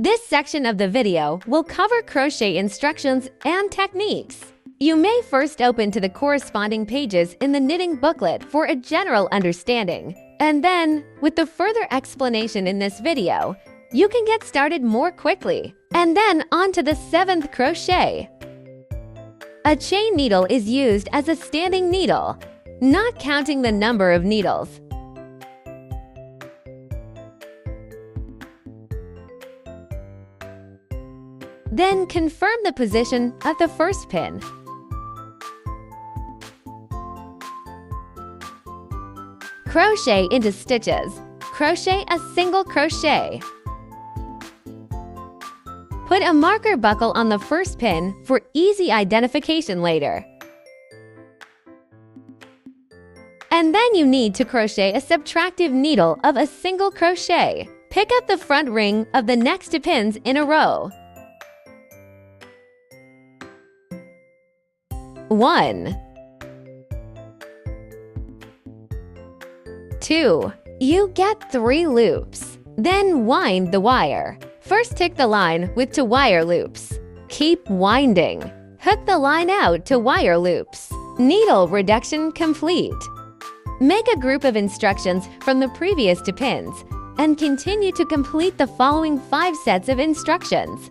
This section of the video will cover crochet instructions and techniques. You may first open to the corresponding pages in the knitting booklet for a general understanding, and then, with the further explanation in this video, you can get started more quickly. And then on to the 7th crochet. A chain needle is used as a standing needle, not counting the number of needles. Then confirm the position of the first pin. Crochet into stitches. Crochet a single crochet. Put a marker buckle on the first pin for easy identification later. And then you need to crochet a subtractive needle of a single crochet. Pick up the front ring of the next two pins in a row. 1, 2. You get 3 loops. Then wind the wire. First tick the line with 2 wire loops. Keep winding. Hook the line out to wire loops. Needle reduction complete. Make a group of instructions from the previous 2 pins and continue to complete the following 5 sets of instructions.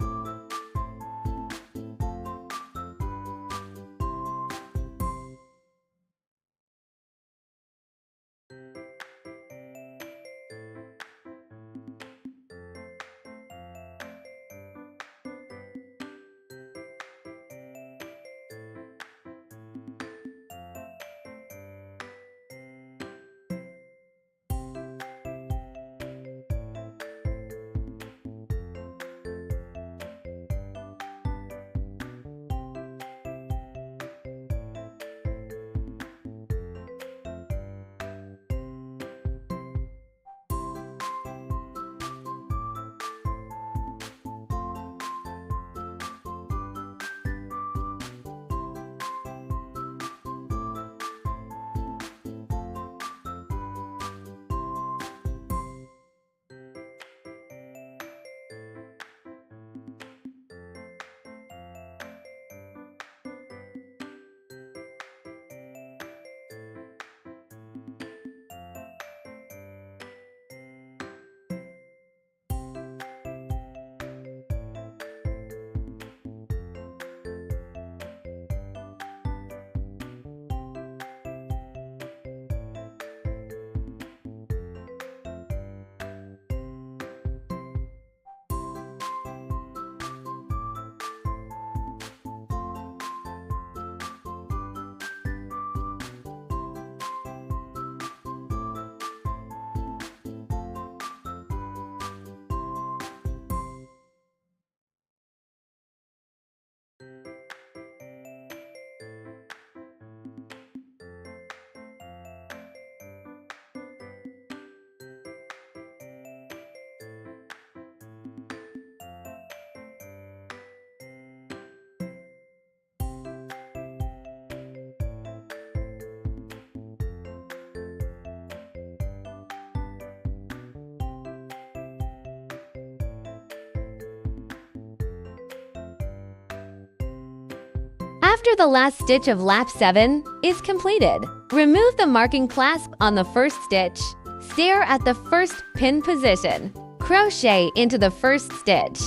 After the last stitch of lap 7 is completed, remove the marking clasp on the first stitch. Stare at the first pin position. Crochet into the first stitch.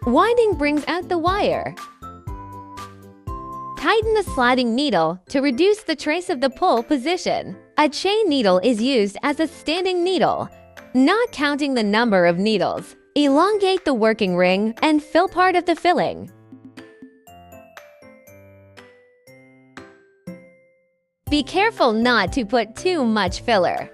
Winding brings out the wire. Tighten the sliding needle to reduce the trace of the pull position. A chain needle is used as a standing needle, not counting the number of needles. Elongate the working ring and fill part of the filling. Be careful not to put too much filler.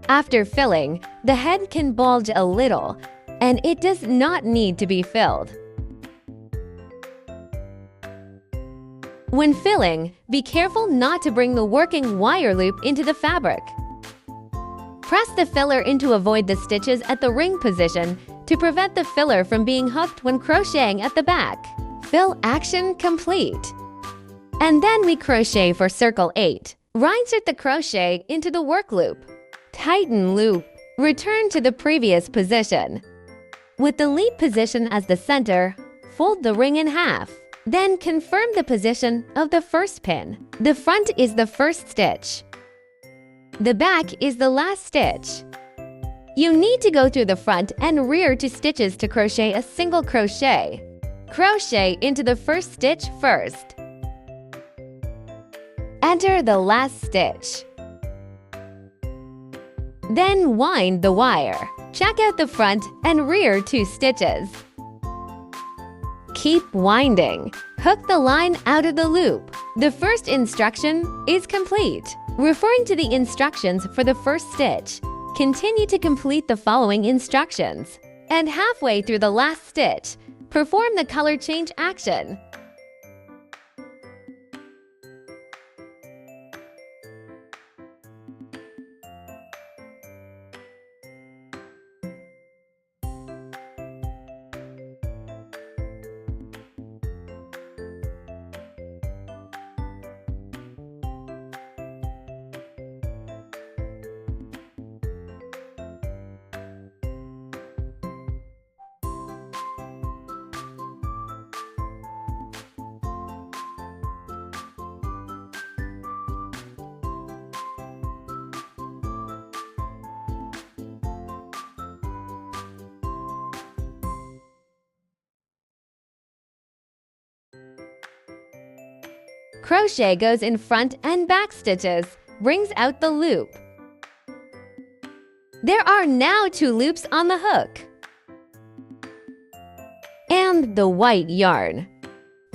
After filling, the head can bulge a little, and it does not need to be filled. When filling, be careful not to bring the working wire loop into the fabric. Press the filler in to avoid the stitches at the ring position to prevent the filler from being hooked when crocheting at the back. Fill action complete. And then we crochet for circle 8. Reinsert the crochet into the work loop. Tighten loop Return to the previous position. With the lead position as the center, fold the ring in half. Then confirm the position of the first pin. The front is the first stitch. The back is the last stitch. You need to go through the front and rear 2 stitches to crochet a single crochet. Crochet into the first stitch first. Enter the last stitch. Then wind the wire. Check out the front and rear 2 stitches. Keep winding. Hook the line out of the loop. The first instruction is complete. Referring to the instructions for the first stitch, continue to complete the following instructions. And halfway through the last stitch, perform the color change action. Crochet goes in front and back stitches, brings out the loop. There are now 2 loops on the hook. And the white yarn.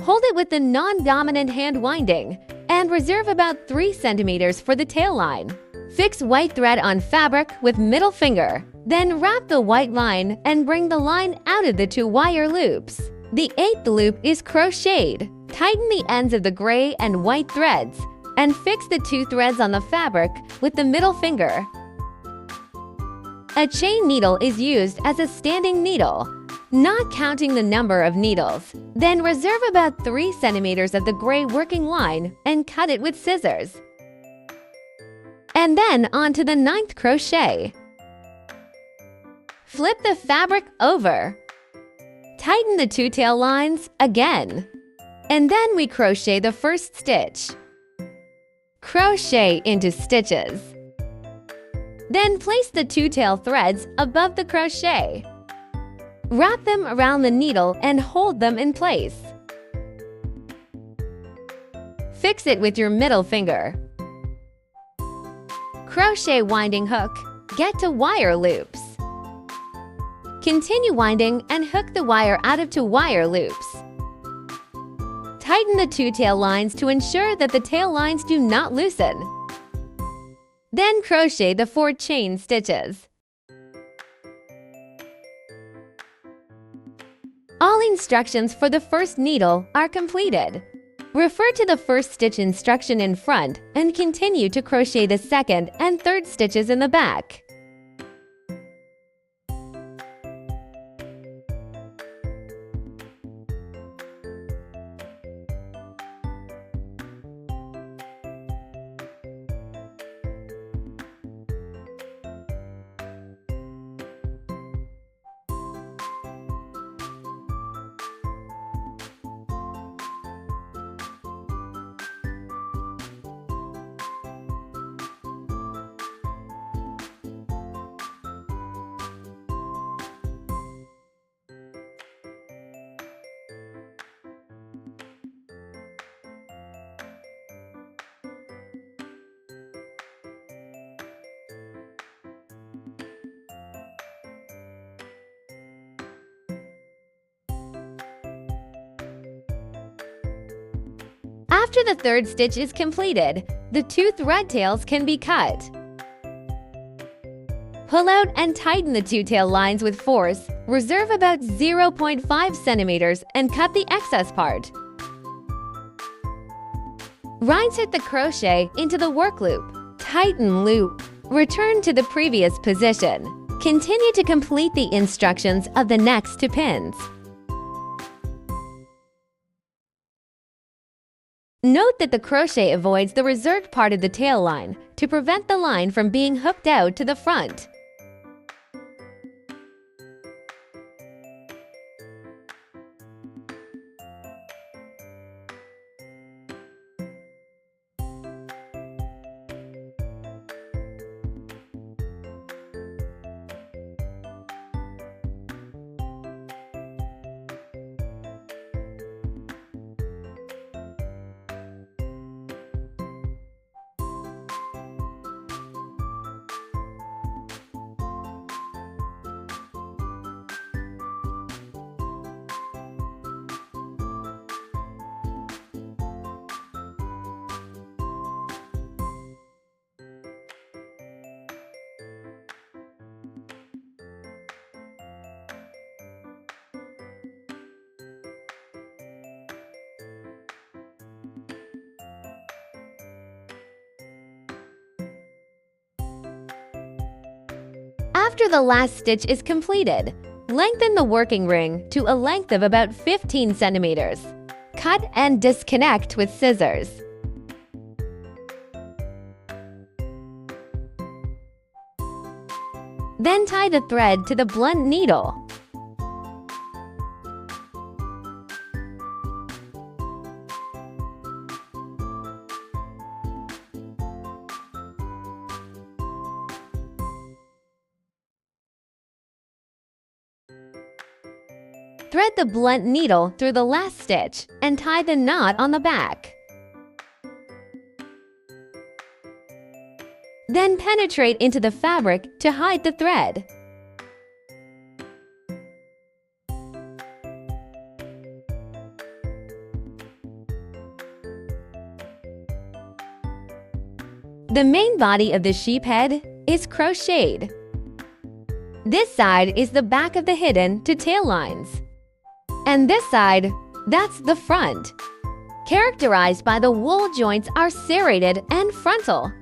Hold it with the non-dominant hand winding and reserve about 3 centimeters for the tail line. Fix white thread on fabric with middle finger. Then wrap the white line and bring the line out of the 2 wire loops. The 8th loop is crocheted. Tighten the ends of the gray and white threads and fix the 2 threads on the fabric with the middle finger. A chain needle is used as a standing needle, not counting the number of needles. Then reserve about 3 centimeters of the gray working line and cut it with scissors. And then onto the 9th crochet. Flip the fabric over. Tighten the 2 tail lines again. And then we crochet the first stitch. Crochet into stitches. Then place the 2 tail threads above the crochet. Wrap them around the needle and hold them in place. Fix it with your middle finger. Crochet winding hook. Get to wire loops. Continue winding and hook the wire out of 2 wire loops. Tighten the 2 tail lines to ensure that the tail lines do not loosen. Then crochet the 4 chain stitches. All instructions for the first needle are completed. Refer to the first stitch instruction in front and continue to crochet the 2nd and 3rd stitches in the back. After the 3rd stitch is completed, the 2 thread tails can be cut. Pull out and tighten the 2 tail lines with force. Reserve about 0.5 centimeters and cut the excess part. Reinsert the crochet into the work loop. Tighten loop. Return to the previous position. Continue to complete the instructions of the next 2 pins. Note that the crochet avoids the reserved part of the tail line to prevent the line from being hooked out to the front. After the last stitch is completed, lengthen the working ring to a length of about 15 centimeters. Cut and disconnect with scissors. Then tie the thread to the blunt needle. Thread the blunt needle through the last stitch and tie the knot on the back. Then penetrate into the fabric to hide the thread. The main body of the sheep head is crocheted. This side is the back of the hidden to tail lines. And this side, that's the front. Characterized by the wool joints are serrated and frontal.